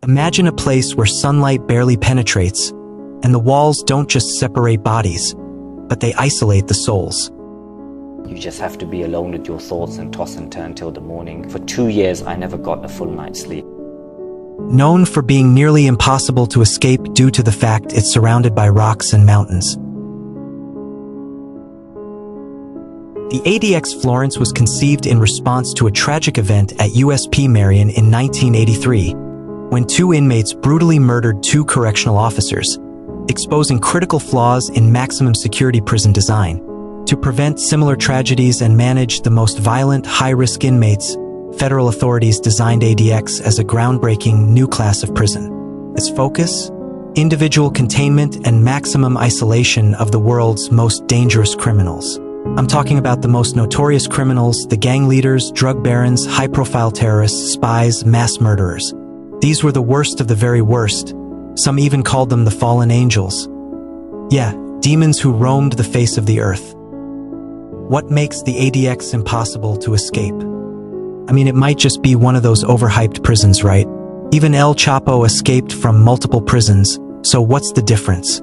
Imagine a place where sunlight barely penetrates, and the walls don't just separate bodies, but they isolate the souls. You just have to be alone with your thoughts and toss and turn till the morning. For 2 years, I never got a full night's sleep. Known for being nearly impossible to escape due to the fact it's surrounded by rocks and mountains. The ADX Florence was conceived in response to a tragic event at USP Marion in 1983, when 2 inmates brutally murdered 2 correctional officers, exposing critical flaws in maximum security prison design. To prevent similar tragedies and manage the most violent, high-risk inmates, federal authorities designed ADX as a groundbreaking new class of prison. Its focus? Individual containment and maximum isolation of the world's most dangerous criminals. I'm talking about the most notorious criminals, the gang leaders, drug barons, high-profile terrorists, spies, mass murderers. These were the worst of the very worst. Some even called them the fallen angels. Yeah, demons who roamed the face of the earth. What makes the ADX impossible to escape? I mean, it might just be one of those overhyped prisons, right? Even El Chapo escaped from multiple prisons, so what's the difference?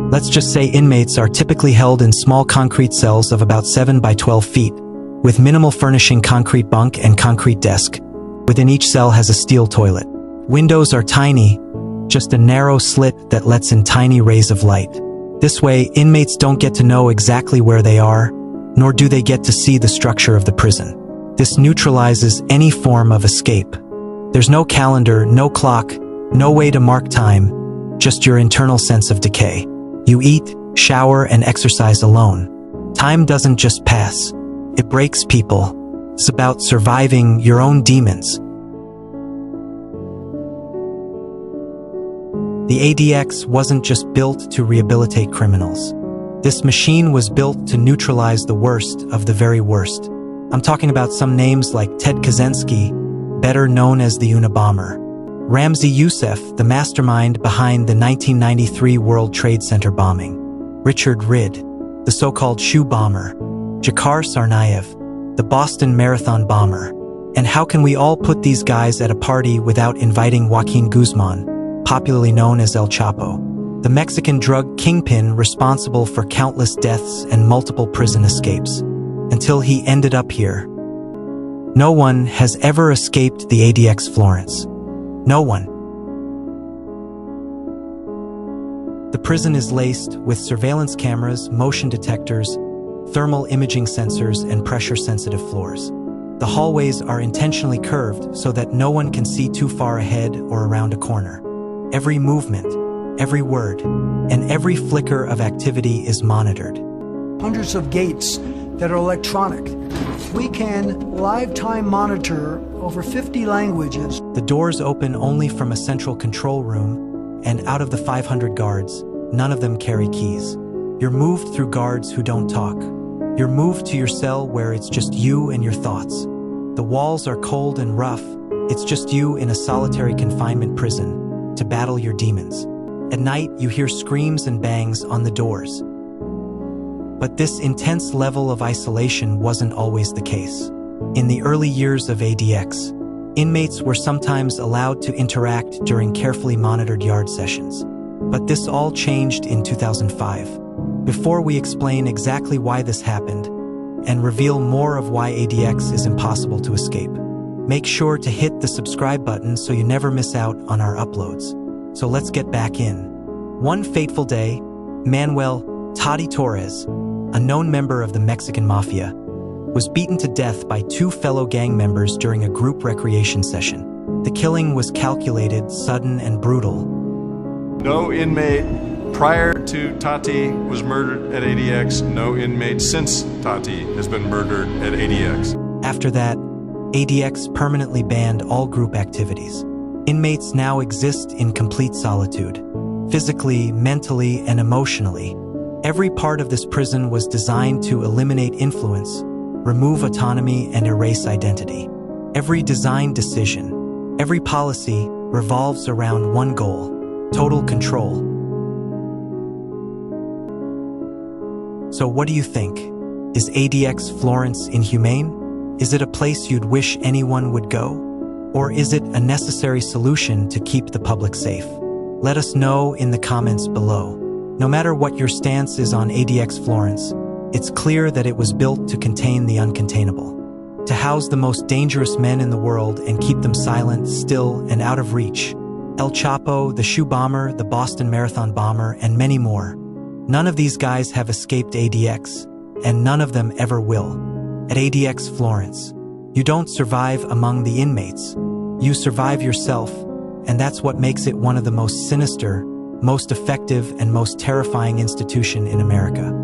Let's just say inmates are typically held in small concrete cells of about 7 by 12 feet, with minimal furnishing, concrete bunk and concrete desk. Within each cell has a steel toilet. Windows are tiny, just a narrow slit that lets in tiny rays of light. This way, inmates don't get to know exactly where they are, nor do they get to see the structure of the prison. This neutralizes any form of escape. There's no calendar, no clock, no way to mark time, just your internal sense of decay. You eat, shower, and exercise alone. Time doesn't just pass. It breaks people. It's about surviving your own demons. The ADX wasn't just built to rehabilitate criminals. This machine was built to neutralize the worst of the very worst. I'm talking about some names like Ted Kaczynski, better known as the Unabomber; Ramzi Youssef, the mastermind behind the 1993 World Trade Center bombing; Richard Ridd, the so-called shoe bomber; Zacarias Moussaoui, the Boston Marathon bomber. And how can we all put these guys at a party without inviting Joaquín Guzmán, popularly known as El Chapo, the Mexican drug kingpin responsible for countless deaths and multiple prison escapes, until he ended up here? No one has ever escaped the ADX Florence. No one. The prison is laced with surveillance cameras, motion detectors, thermal imaging sensors, and pressure-sensitive floors. The hallways are intentionally curved so that no one can see too far ahead or around a corner. Every movement, every word, and every flicker of activity is monitored. Hundreds of gates that are electronic. We can live time monitor over 50 languages. The doors open only from a central control room, and out of the 500 guards, none of them carry keys. You're moved through guards who don't talk. You're moved to your cell where it's just you and your thoughts. The walls are cold and rough. It's just you in a solitary confinement prison to battle your demons. At night, you hear screams and bangs on the doors. But this intense level of isolation wasn't always the case. In the early years of ADX, inmates were sometimes allowed to interact during carefully monitored yard sessions. But this all changed in 2005. Before we explain exactly why this happened, and reveal more of why ADX is impossible to escape, make sure to hit the subscribe button so you never miss out on our uploads. So let's get back in. One fateful day, Manuel Tati Torres, a known member of the Mexican Mafia, was beaten to death by 2 fellow gang members during a group recreation session. The killing was calculated, sudden, and brutal. No inmate prior to Tati was murdered at ADX. No inmate since Tati has been murdered at ADX. After that, ADX permanently banned all group activities. Inmates now exist in complete solitude, physically, mentally, and emotionally. Every part of this prison was designed to eliminate influence, remove autonomy, and erase identity. Every design decision, every policy revolves around one goal: total control. So what do you think? Is ADX Florence inhumane? Is it a place you'd wish anyone would go? Or is it a necessary solution to keep the public safe? Let us know in the comments below. No matter what your stance is on ADX Florence, it's clear that it was built to contain the uncontainable, to house the most dangerous men in the world and keep them silent, still, and out of reach. El Chapo, the shoe bomber, the Boston Marathon bomber, and many more. None of these guys have escaped ADX, and none of them ever will. At ADX Florence, you don't survive among the inmates. You survive yourself, and that's what makes it one of the most sinister, most effective, and most terrifying institution in America.